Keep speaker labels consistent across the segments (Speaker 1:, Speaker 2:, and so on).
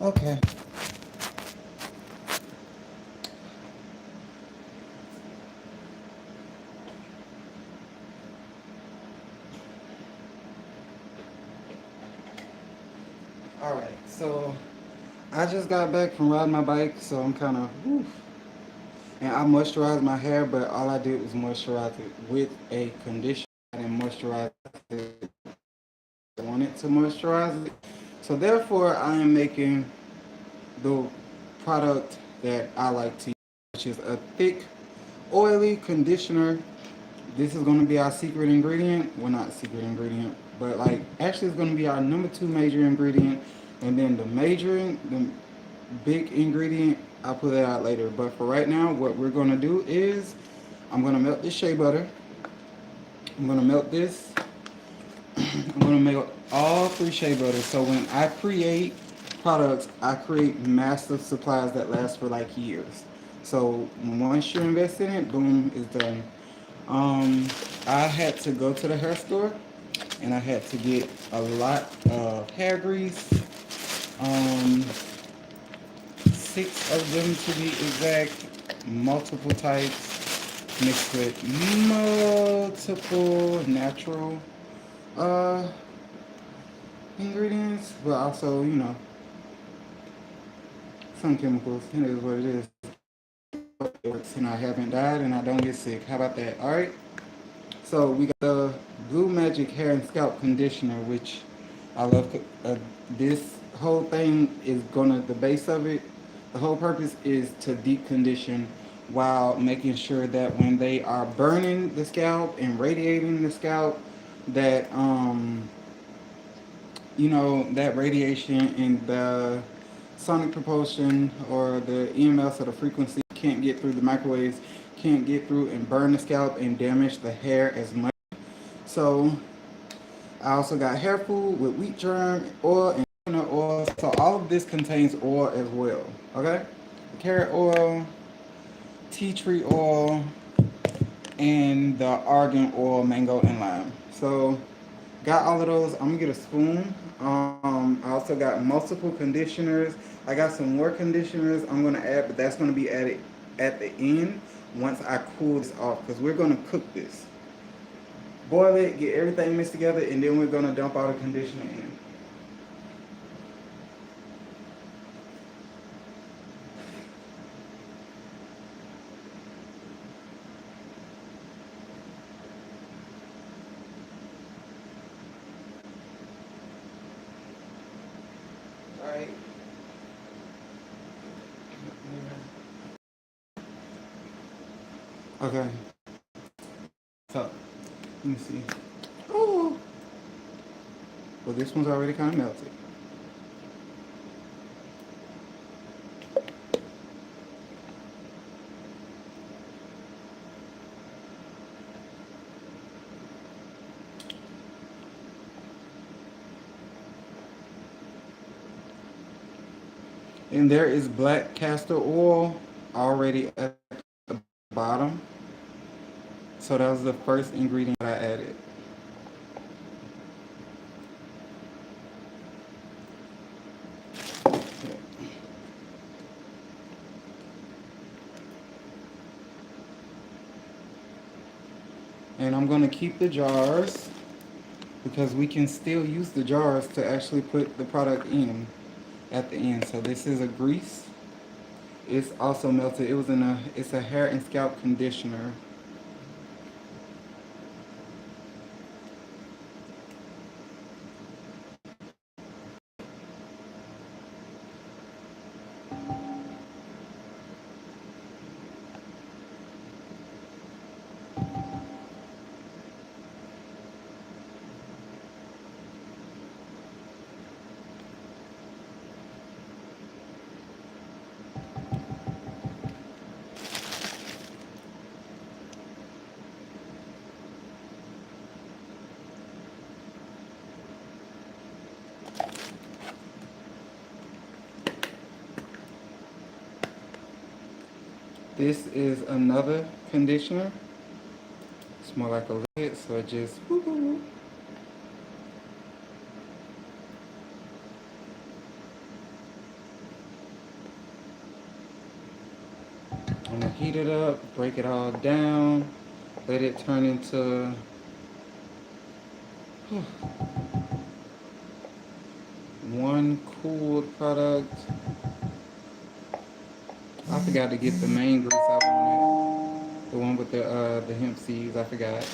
Speaker 1: Okay. Alright, so I just got back from riding my bike, so I'm kind of, and I moisturized my hair, but all I did was moisturize it with a conditioner. I didn't moisturize it. I wanted to moisturize it. So therefore, I am making the product that I like to use, which is a thick, oily conditioner. This is going to be our secret ingredient. Well, not secret ingredient, but like actually it's going to be our number two major ingredient. And then the big ingredient, I'll put that out later. But for right now, what we're going to do is I'm going to melt this shea butter. I'm going to melt this. I'm going to melt all three shea butters. So when I create products, I create massive supplies that last for like years. So once you invest in it, boom, it's done. Um, I had to go to the hair store and I had to get a lot of hair grease. Um, 6 of them to be exact, multiple types, mixed with multiple natural uh, ingredients, but also, some chemicals. It is what it is. It works and I haven't died and I don't get sick. How about that? Alright? So we got the Blue Magic Hair and Scalp Conditioner, which I love. This whole thing is the base of it, the whole purpose is to deep condition while making sure that when they are burning the scalp and radiating the scalp, that, that radiation and the sonic propulsion or the EMFs or the frequency can't get through the microwaves, can't get through and burn the scalp and damage the hair as much. So I also got hair food with wheat germ, oil, and coconut oil. So all of this contains oil as well. Okay? Carrot oil, tea tree oil, and the argan oil, mango, and lime. So got all of those. I'm gonna get a spoon. I also got multiple conditioners. I got some more conditioners I'm gonna add, but that's gonna be added at the end once I cool this off because we're gonna cook this. Boil it, get everything mixed together, and then we're gonna dump all the conditioner in. Alright. Okay. So let me see. Oh, well, this one's already kind of melted. And there is black castor oil already at the bottom. So that was the first ingredient that I added. And I'm going to keep the jars because we can still use the jars to actually put the product in at the end. So this is a grease. It's also melted. It's a hair and scalp conditioner. This is another conditioner. It's more like a lid, so it just woo-hoo. I'm gonna heat it up, break it all down, let it turn into one cool product. I forgot to get the main grease I wanted. The one with the hemp seeds, I forgot.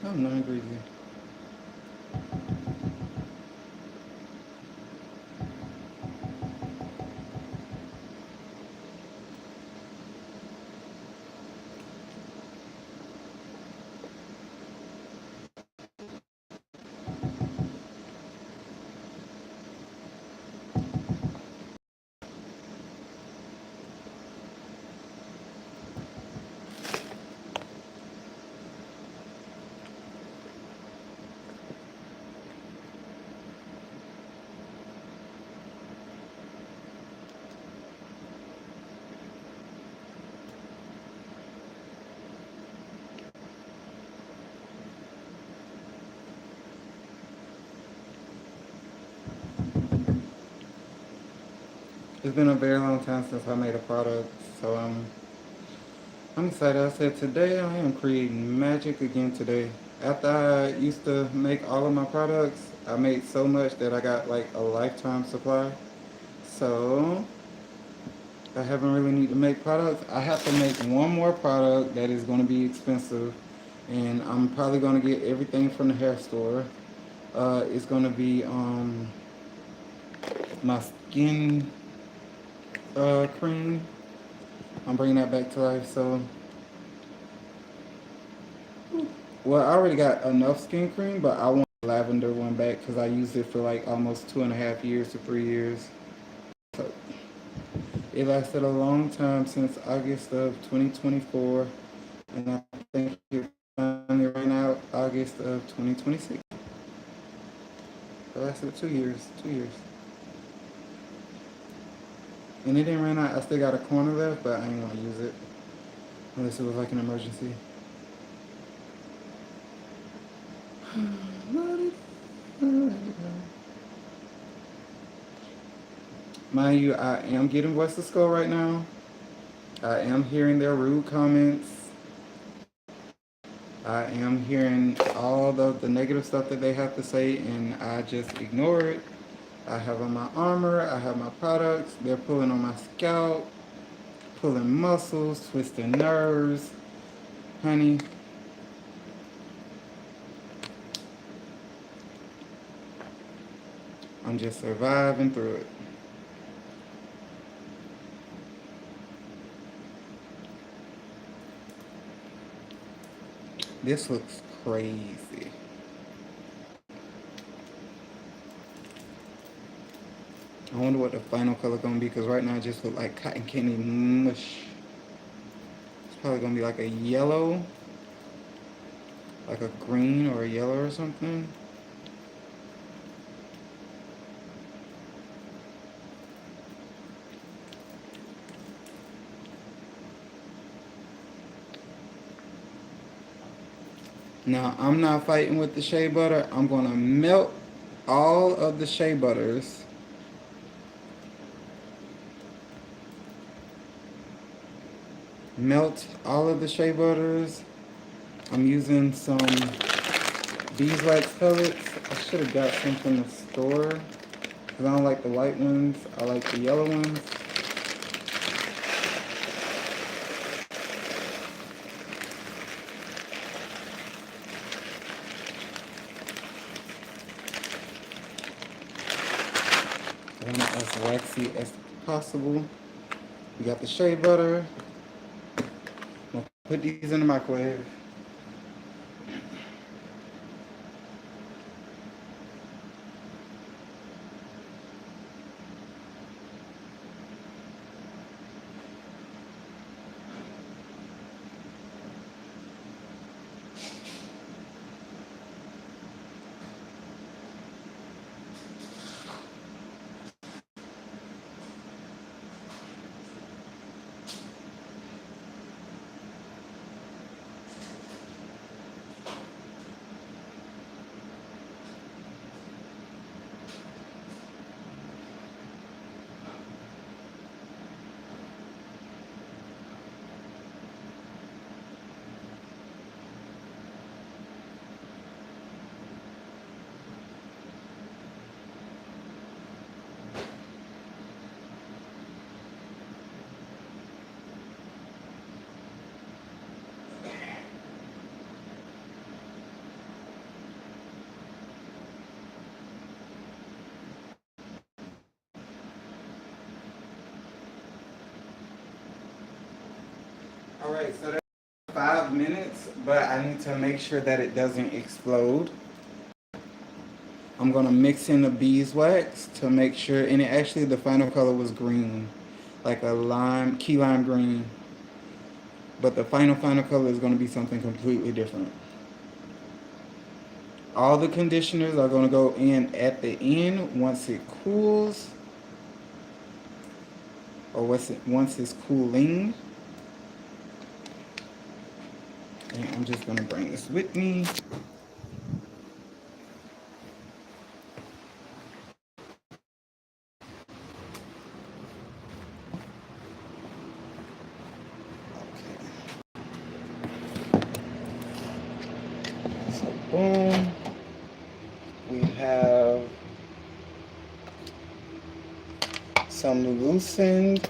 Speaker 1: Oh, non greasy. It's been a very long time since I made a product, so I'm excited. I said today I am creating magic again today. After I used to make all of my products, I made so much that I got like a lifetime supply. So I haven't really need to make products. I have to make one more product that is going to be expensive, and I'm probably going to get everything from the hair store. It's going to be my skin cream. I'm bringing that back to life. So, well, I already got enough skin cream, but I want the lavender one back because I used it for like almost 2.5 years to 3 years. So it lasted a long time since August of 2024, and I think it finally ran out August of 2026. It lasted 2 years, 2 years. And it didn't run out. I still got a corner left, but I ain't gonna use it unless it was like an emergency. Mind you, I am getting West of Skull right now. I am hearing their rude comments. I am hearing all the negative stuff that they have to say, and I just ignore it. I have on my armor, I have my products. They're pulling on my scalp, pulling muscles, twisting nerves. Honey, I'm just surviving through it. This looks crazy. I wonder what the final color gonna be because right now it just look like cotton candy mush. It's probably gonna be like a yellow, like a green or a yellow or something. Now I'm not fighting with the shea butter. I'm gonna melt all of the shea butters. Melt all of the shea butters. I'm using some beeswax pellets. I should have got some from the store because I don't like the white ones. I like the yellow ones. I want it as waxy as possible. We got the shea butter. I'm gonna put these in the microwave. All right, so that's 5 minutes, but I need to make sure that it doesn't explode. I'm gonna mix in the beeswax to make sure, and actually the final color was green, like a lime, key lime green. But the final color is gonna be something completely different. All the conditioners are gonna go in at the end once it cools, or once it's cooling. And I'm just gonna bring this with me. So boom, we have some loosened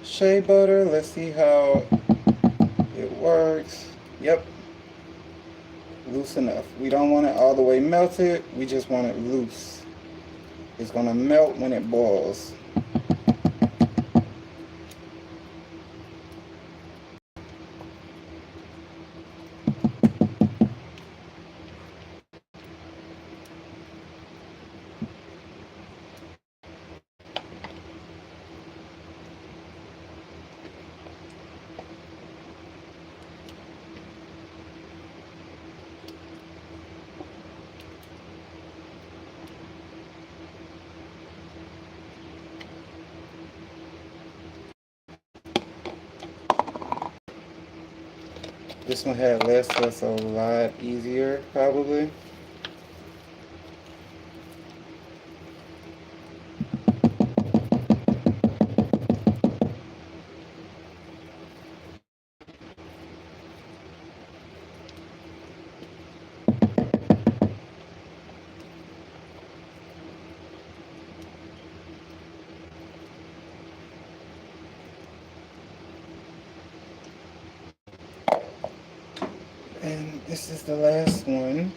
Speaker 1: shea butter. Let's see how it works. Yep, loose enough. We don't want it all the way melted. We just want it loose. It's gonna melt when it boils. This one had less, so it's a lot easier, probably. And this is the last one.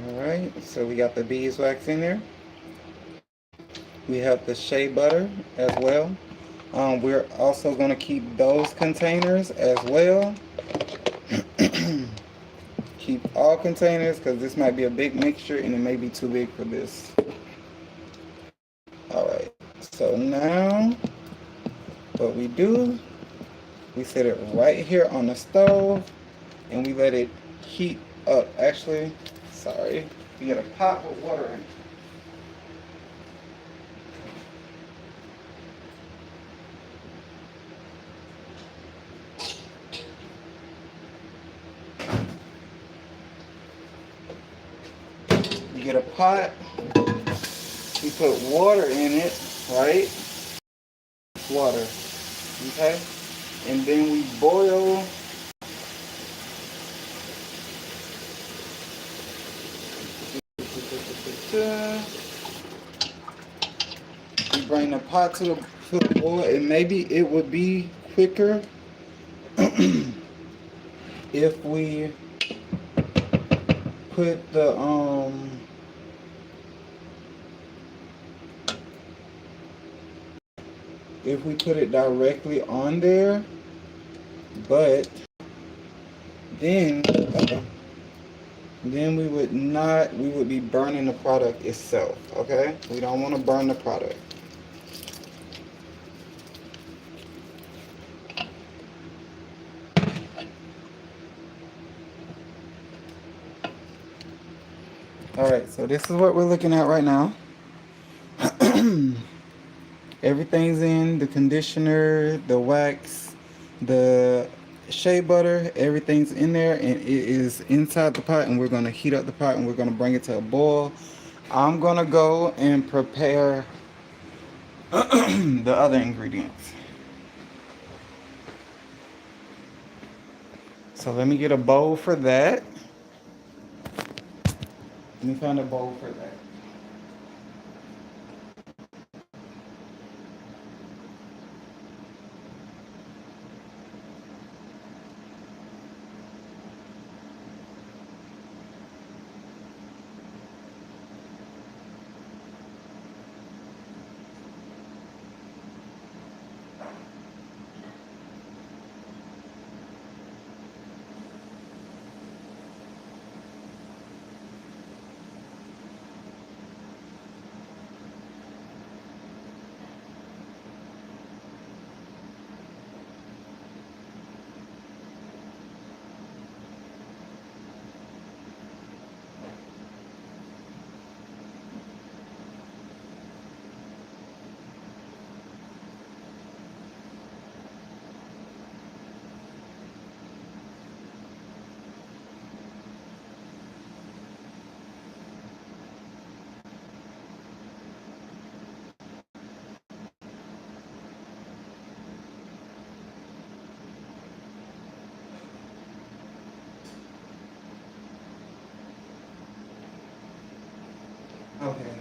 Speaker 1: Alright, so we got the beeswax in there. We have the shea butter as well. We're also going to keep those containers as well. Keep all containers because this might be a big mixture and it may be too big for this. Alright, so now what we do, we set it right here on the stove and we let it heat up. Actually, sorry, we get a pot with water in it. You get a pot, you put water in it, right? Water, okay? And then we boil. We bring the pot to the boil, and maybe it would be quicker if we put the if we put it directly on there, but then we would be burning the product itself, okay? We don't want to burn the product. Alright, so this is what we're looking at right now. Everything's in the conditioner, the wax, the shea butter, everything's in there and it is inside the pot, and we're going to heat up the pot and we're going to bring it to a boil. I'm going to go and prepare the other ingredients. So let me get a bowl for that. Let me find a bowl for that. Okay.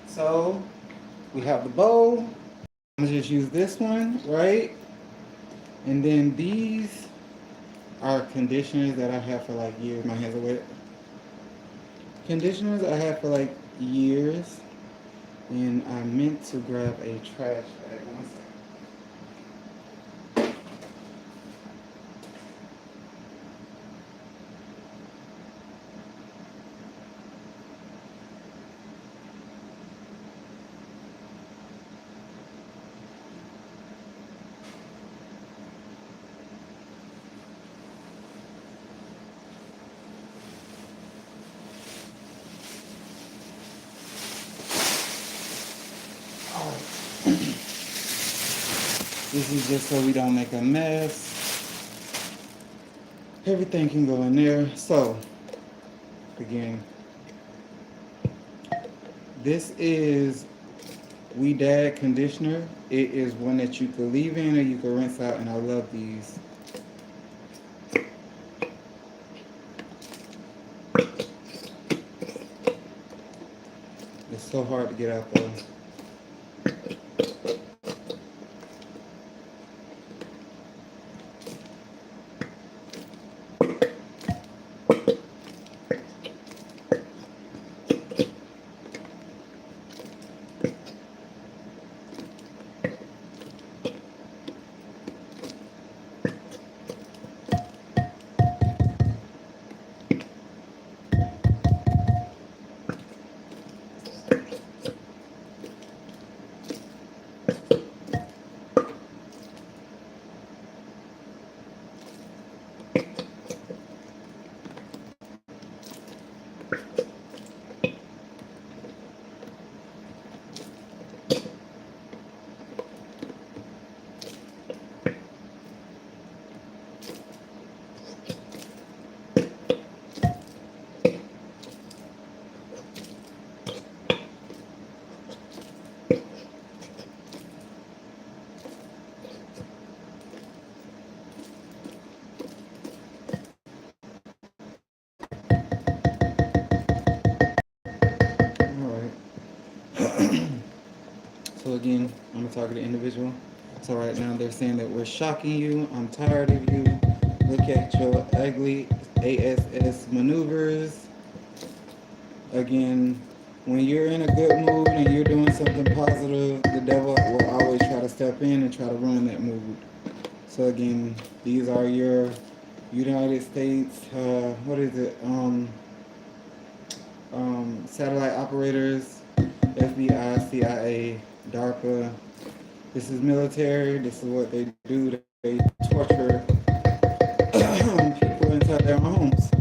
Speaker 1: So we have the bowl. I'm gonna just use this one, right? And then these are conditioners that I have for like years. My hands are wet. Conditioners I have for like years. And I meant to grab a trash bag. One second. Alright. This is just so we don't make a mess. Everything can go in there. So, again, this is We Dad conditioner. It is one that you can leave in or you can rinse out, and I love these. It's so hard to get out though. Alright. So again, I'm gonna target the individual. So right now they're saying that we're shocking you. I'm tired of you. Look at your ugly ASS maneuvers. Again, when you're in a good mood and you're doing something positive, the devil will always try to step in and try to ruin that mood. So again, these are your United States, what is it? Satellite operators, FBI, CIA, DARPA. This is military. This is what they do. They torture people inside their homes.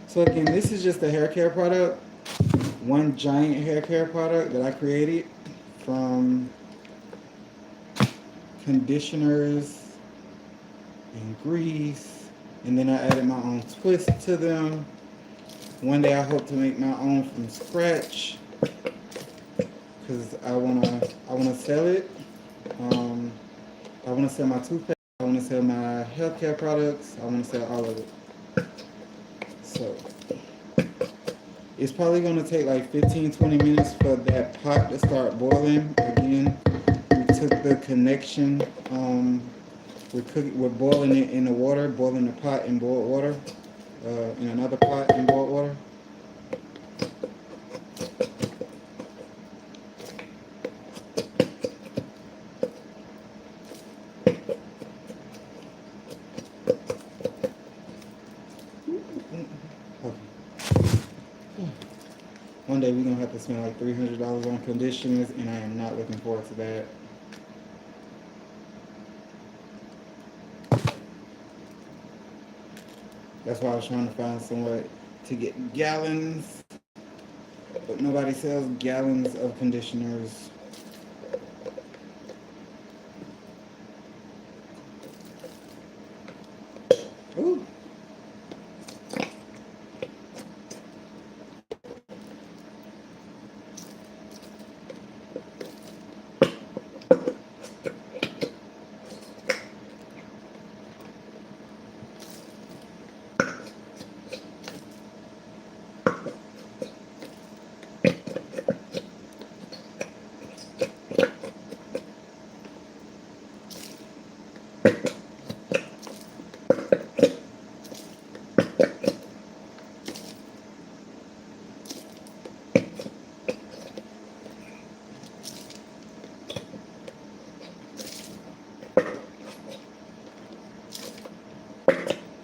Speaker 1: So again, this is just a hair care product. one giant hair care product that I created from conditioners and grease, and then I added my own twist to them. One day I hope to make my own from scratch because I wanna sell it. Um, I wanna sell my toothpaste. I wanna sell my healthcare products. I wanna sell all of it. So it's probably gonna take like 15-20 minutes for that pot to start boiling. Again, we took the connection. We're boiling it in the water, boiling the pot in boiled water, in another pot in boiled water. Okay. One day we're gonna have to spend like $300 on conditioners, and I am not looking forward to that. That's why I was trying to find somewhere to get gallons, but nobody sells gallons of conditioners. Ooh.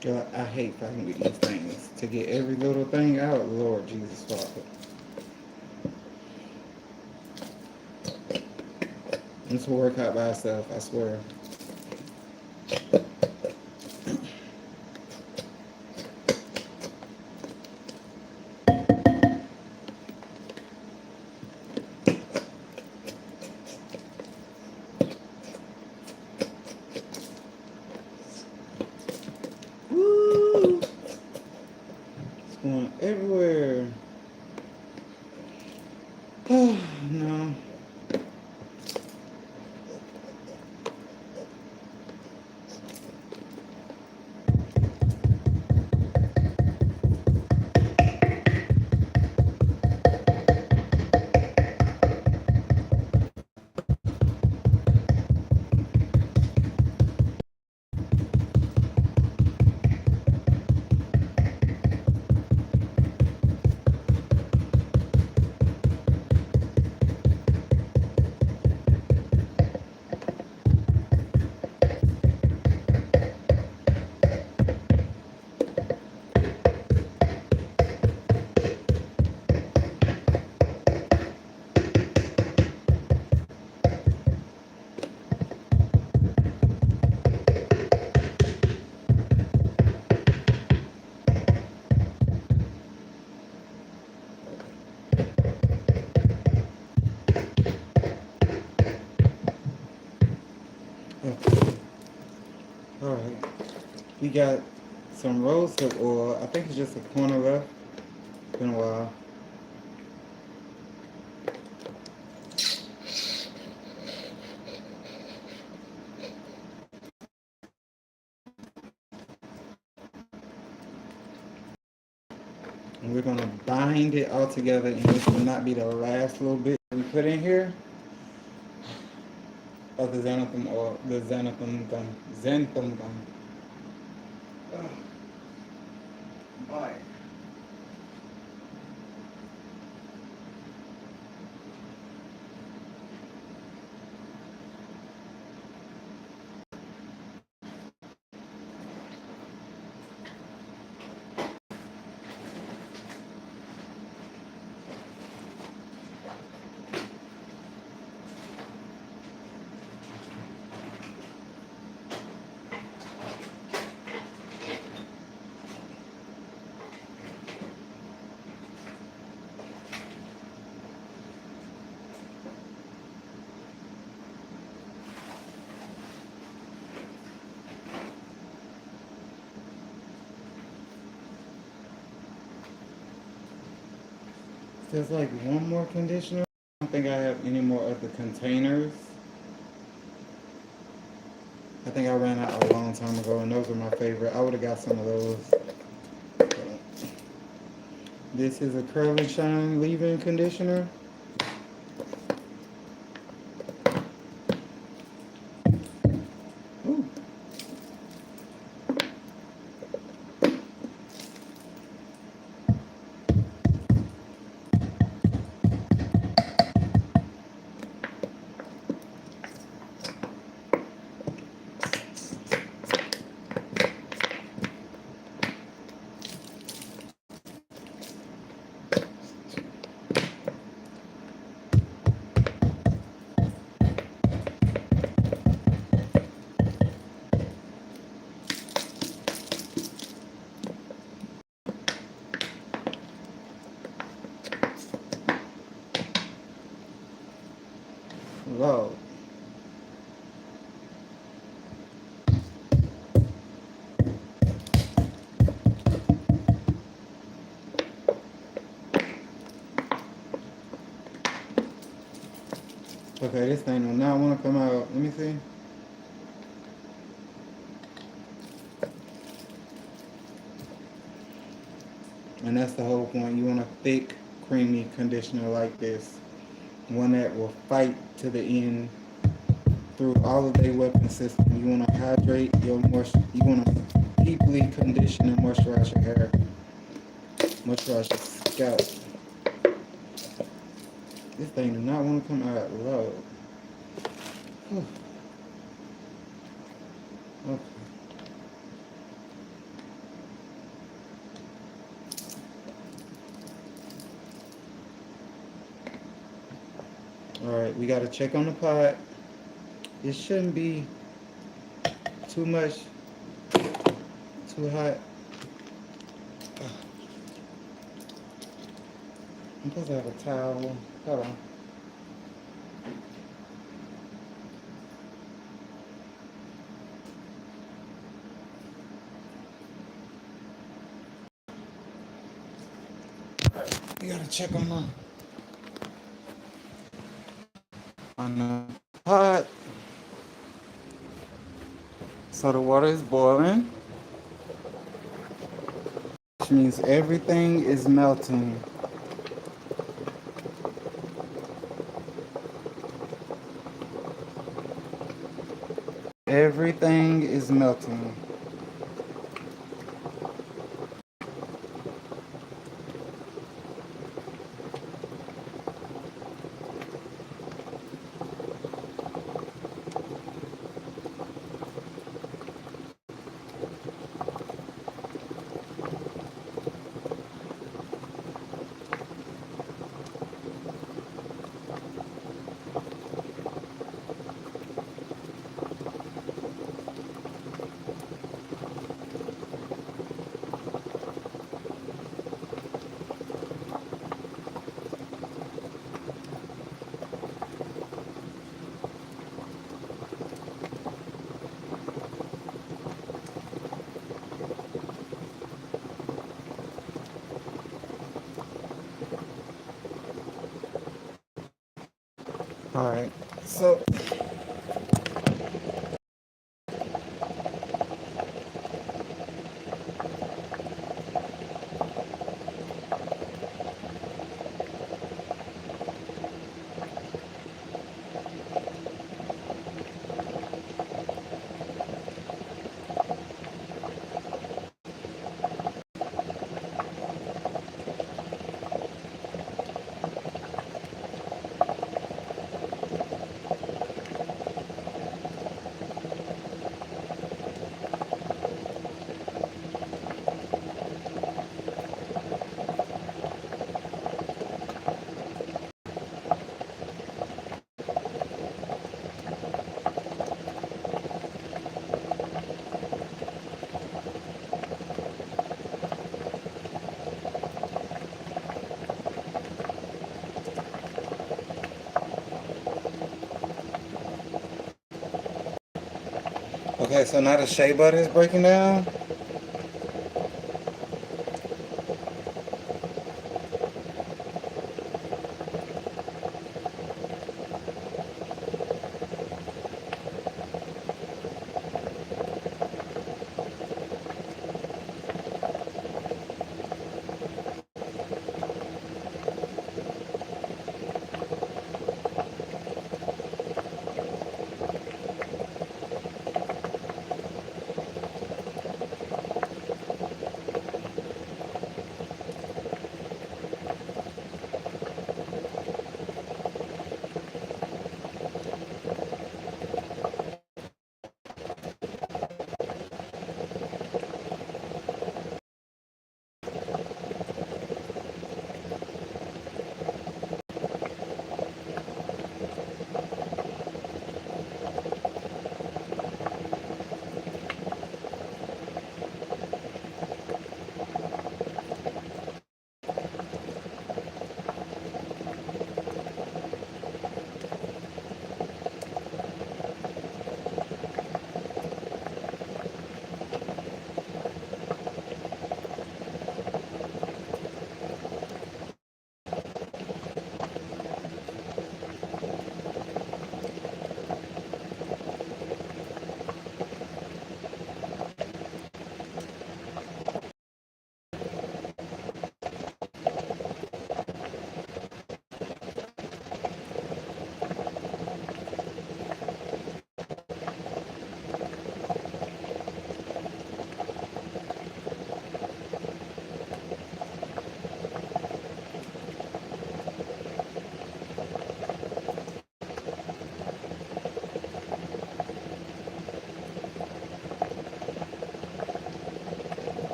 Speaker 1: God, I hate fighting with these things. To get every little thing out, Lord Jesus Father. This will work out by itself, I swear. Woo! It's going everywhere. Oh, no. Okay. Alright. We got some rosehip oil. I think it's just a corner left. It's been a while. And we're gonna bind it all together, and this will not be the last little bit we put in here of the xanthan oil, the xanthan gum. Xanthan gum. Oh, boy. There's like one more conditioner. I don't think I have any more of the containers. I think I ran out a long time ago, and those are my favorite. I would have got some of those. This is a curly shine leave-in conditioner. Ooh. Whoa. Okay, this thing do not want to come out. Let me see. And that's the whole point. You want a thick, creamy conditioner like this. One that will fight to the end through all of their weapon system. You want to hydrate your moisture. You want to deeply condition and moisturize your hair. Moisturize your scalp. This thing do not want to come out low. Okay. Alright, we got to check on the pot. It shouldn't be too much, too hot. I'm supposed to have a towel. Hold on. You gotta check on the pot. So the water is boiling, which means everything is melting. Everything is melting. All right. So okay, so now the shea butter is breaking down.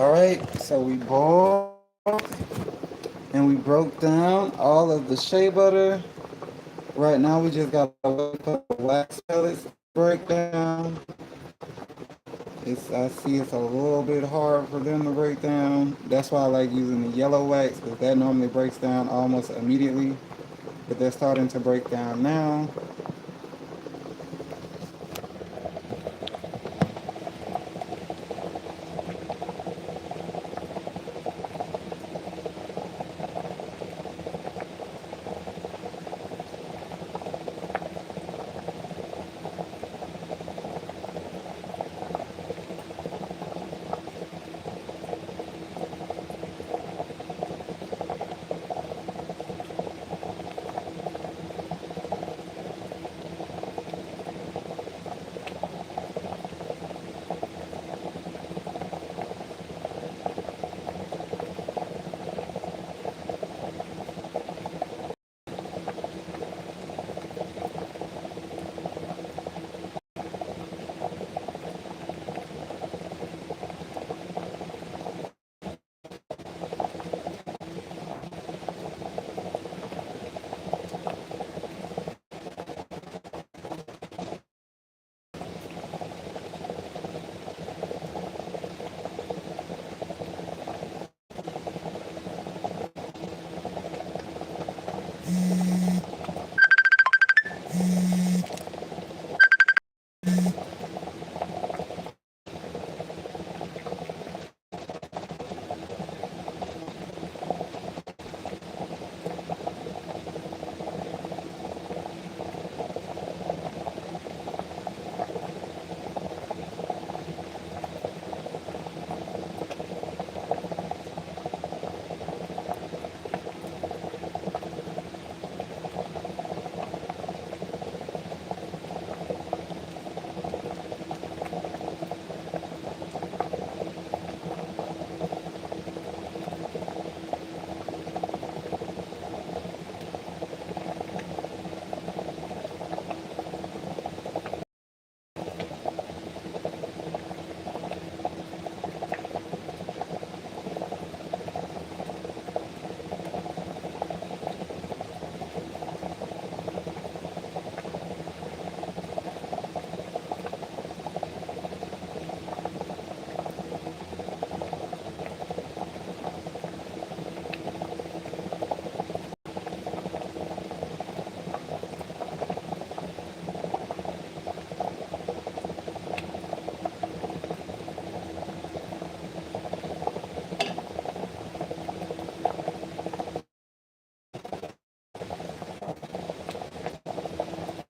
Speaker 1: Alright, so we boiled and we broke down all of the shea butter. Right now we just gotta wait for the wax pellets to break down. I see it's a little bit hard for them to break down. That's why I like using the yellow wax because that normally breaks down almost immediately. But they're starting to break down now.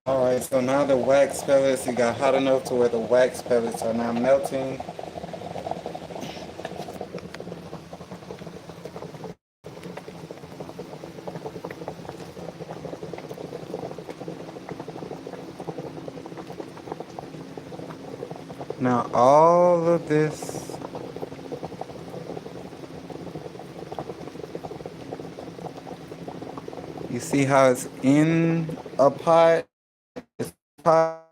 Speaker 1: Alright, so now the wax pellets, it got hot enough to where the wax pellets are now melting. Now all of this, you see how it's in a pot? It's pot,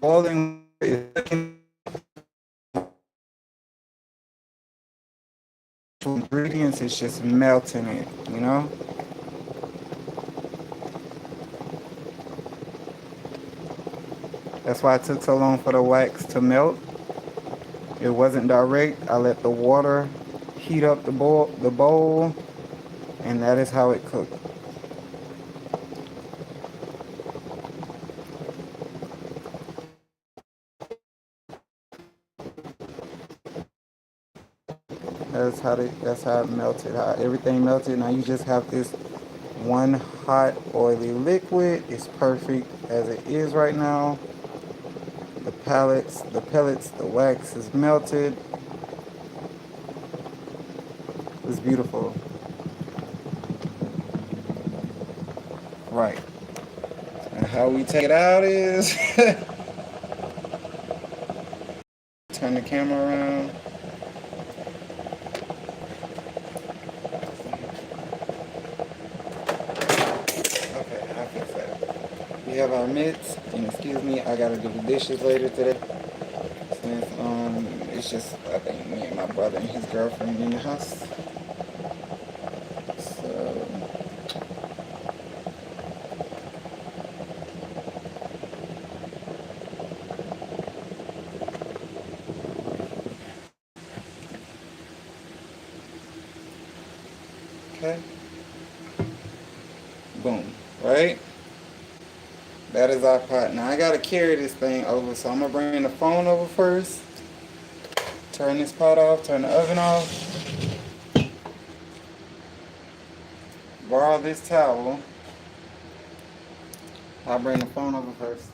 Speaker 1: boiling, it's ingredients, it's just melting it, you know? That's why it took so long for the wax to melt. It wasn't direct. I let the water heat up the bowl, and that is how it cooked. That's how it melted. How everything melted. Now you just have this one hot oily liquid. It's perfect as it is right now. The pellets, the wax is melted. It's beautiful. Right. And how we take it out is turn the camera around. Okay, I fix that. We have our mitts, and excuse me, I gotta do the dishes later today. Since it's just I think me and my my brother and his girlfriend in the house. So, okay. Boom. Right? That is our pot. Now I gotta carry this thing over, so I'm gonna bring the phone over first. Turn this pot off, turn the oven off, borrow this towel. I'll bring the phone over first.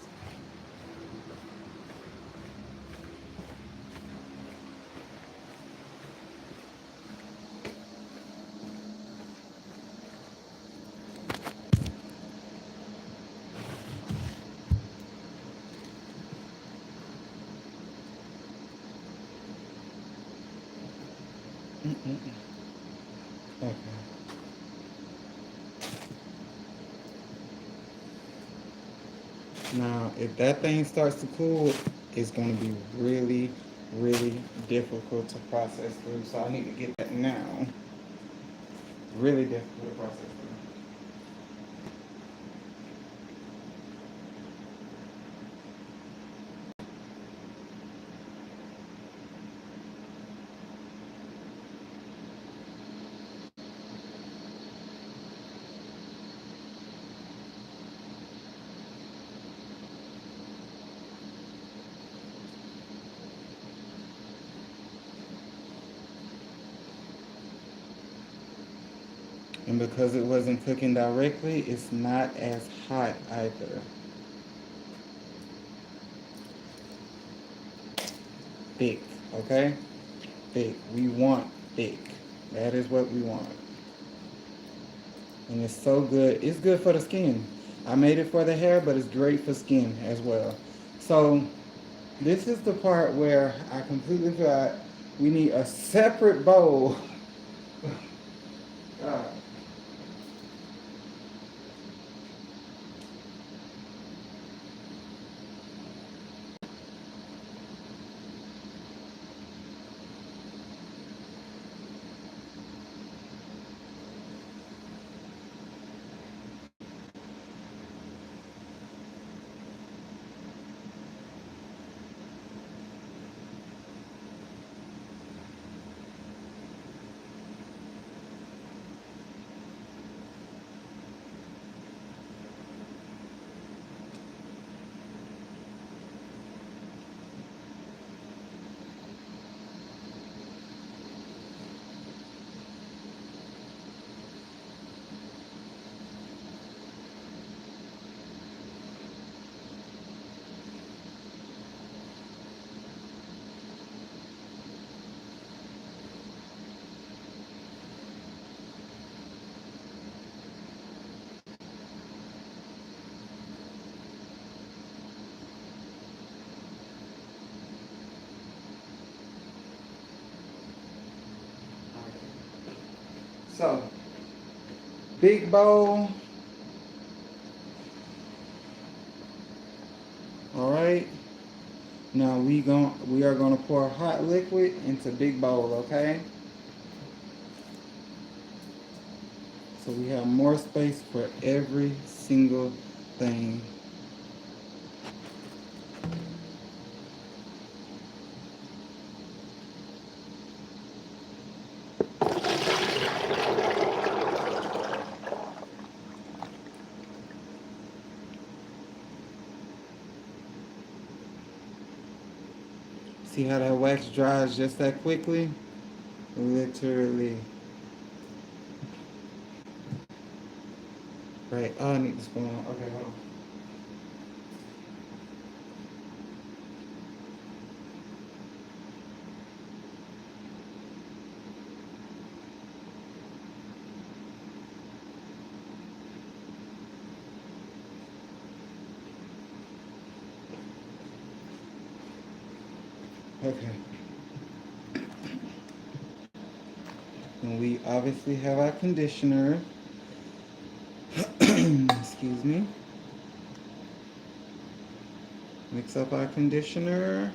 Speaker 1: Okay. Now, if that thing starts to cool, it's going to be really, really difficult to process through. So I need to get that now. Really difficult to process through. And because it wasn't cooking directly, it's not as hot either. Thick, okay? Thick. We want thick. That is what we want. And it's so good. It's good for the skin. I made it for the hair, but it's great for skin as well. So this is the part where I completely forgot we need a separate bowl. God. So, big bowl. All right. Now we are gonna pour hot liquid into big bowl, okay? So we have more space for every single thing. See how that wax dries just that quickly? Literally. Right. Oh, I need the spoon. Okay, hold on. Okay. And we obviously have our conditioner. Excuse me. Mix up our conditioner.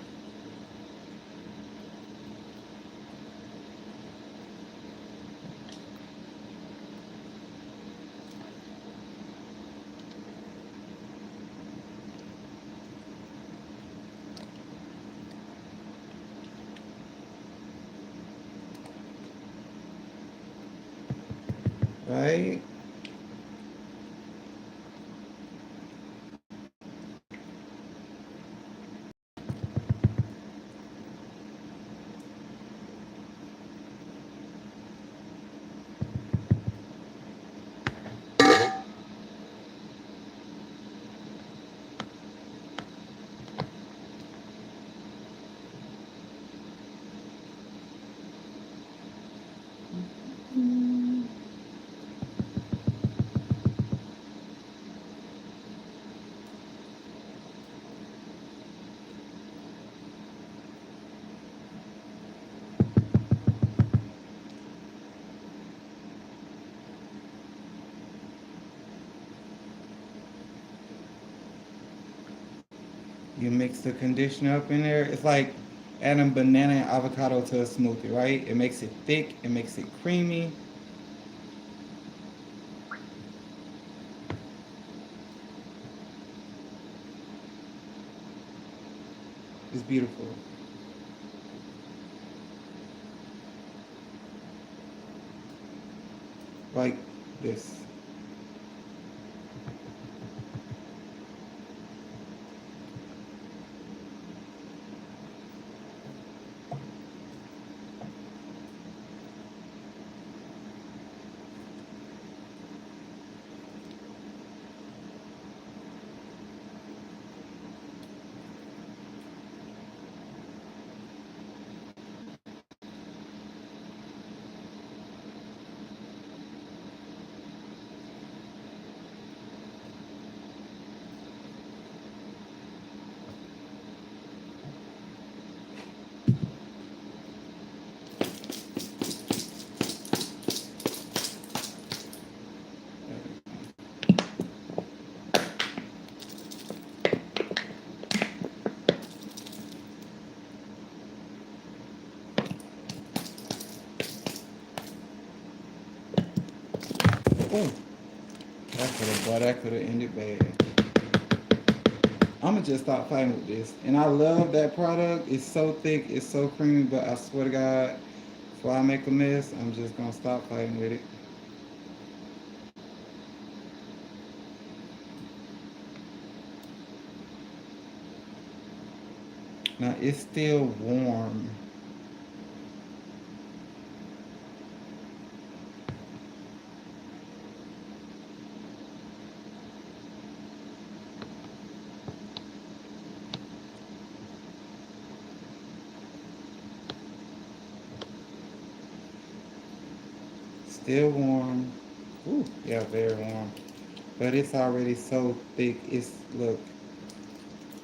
Speaker 1: Right? You mix the conditioner up in there. It's like adding banana and avocado to a smoothie, right? It makes it thick, it makes it creamy. It's beautiful. Like this. Oh, that could have ended bad. I'ma just stop fighting with this. And I love that product. It's so thick, it's so creamy, but I swear to God, before I make a mess, I'm just gonna stop fighting with it. Now it's still warm. Still warm. Ooh, yeah, very warm. But it's already so thick. Look,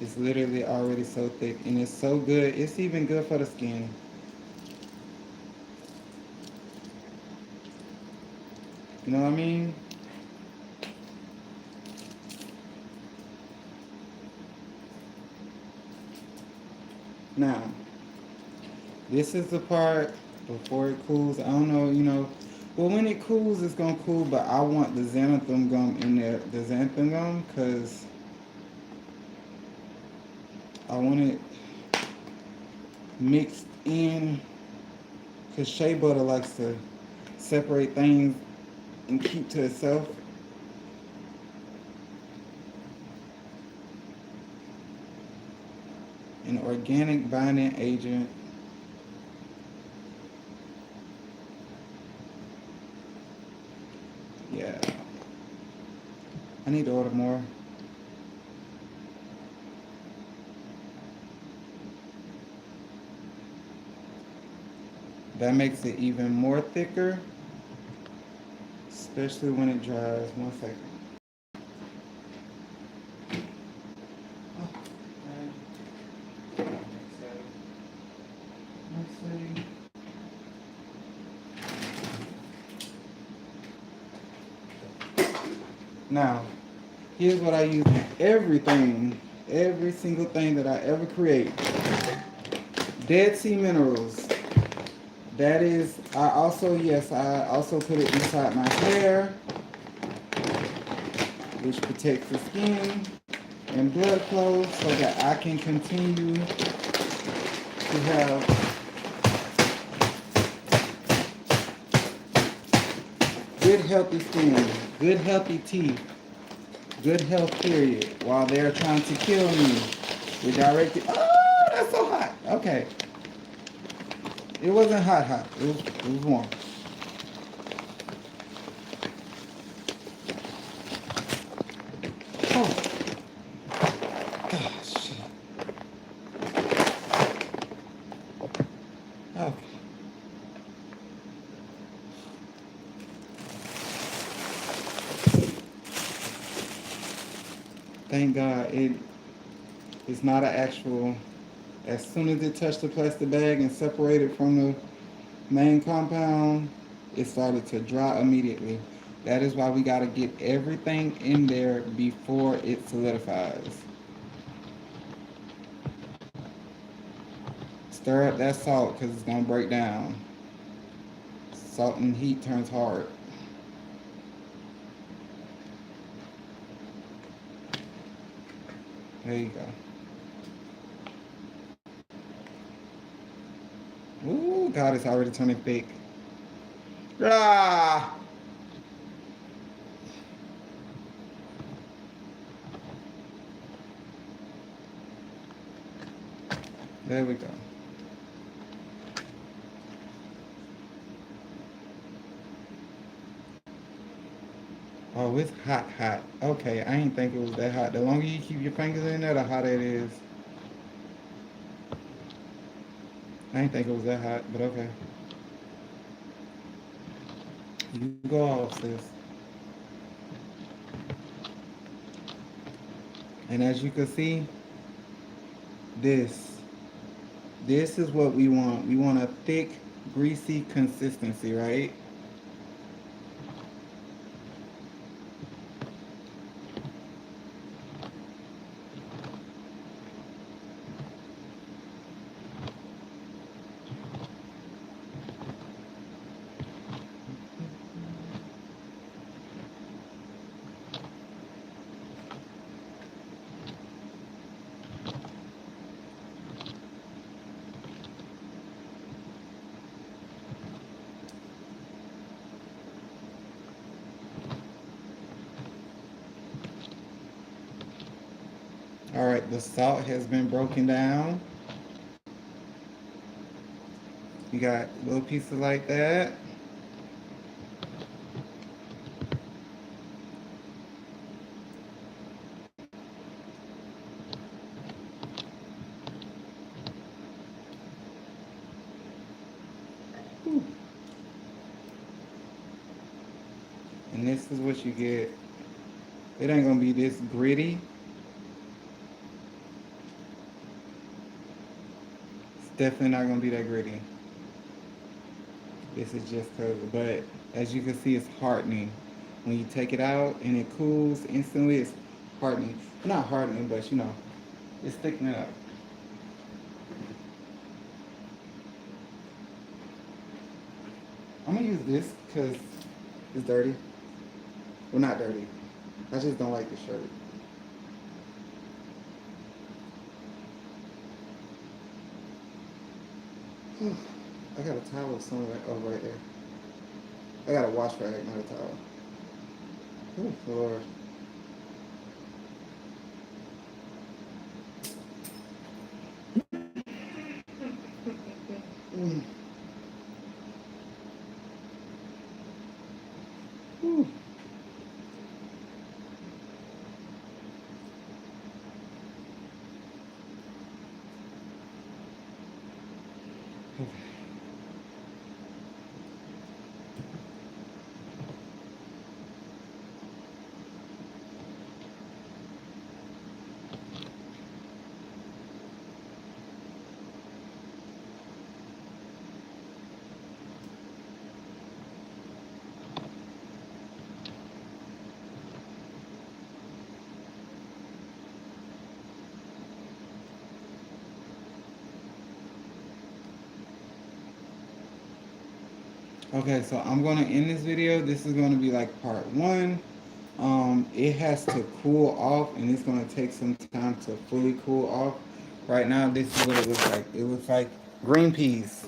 Speaker 1: it's literally already so thick and it's so good. It's even good for the skin. You know what I mean? Now, this is the part before it cools. I don't know, well, when it cools, it's gonna cool, but I want the xanthan gum in there, the xanthan gum, because I want it mixed in, because shea butter likes to separate things and keep to itself. An organic binding agent. Yeah, I need to order more. That makes it even more thicker, especially when it dries. One second. Let's see. Now, here's what I use in everything, every single thing that I ever create. Dead Sea Minerals. That is, I also put it inside my hair, which protects the skin and blood flow so that I can continue to have good healthy skin, good healthy teeth, good health period, while they're trying to kill me. We directed. Oh, that's so hot. Okay, it wasn't hot, hot. It was warm. Oh gosh. Okay. Thank God it's not an actual. As soon as it touched the plastic bag and separated from the main compound, it started to dry immediately. That is why we got to get everything in there before it solidifies. Stir up that salt because it's going to break down. Salt and heat turns hard. There you go. Ooh, God, it's already turning thick. Ah! There we go. Oh, it's hot, hot. Okay, I didn't think it was that hot. The longer you keep your fingers in there, the hotter it is. I didn't think it was that hot, but okay. You go off, sis. And as you can see, this, this is what we want. We want a thick, greasy consistency, right? All right, the salt has been broken down. You got little pieces like that. And this is what you get. It ain't gonna be this gritty. It's definitely not gonna be that gritty. This is just cause, but as you can see, it's hardening. When you take it out and it cools instantly, it's hardening. Not hardening, but you know, it's thickening up. I'm gonna use this because it's dirty. Well, not dirty. I just don't like the shirt. I got a towel somewhere. Oh, right there. I got a wash rag, not a towel. Oh, Lord. Mm. Whew. Okay, so I'm gonna end this video. This is gonna be like part one. It has to cool off, and it's gonna take some time to fully cool off. Right now, this is what it looks like. It looks like green peas,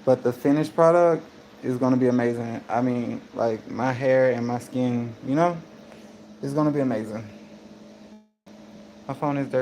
Speaker 1: but the finished product. It's gonna be amazing. I mean, like my hair and my skin, it's gonna be amazing. My phone is dirty.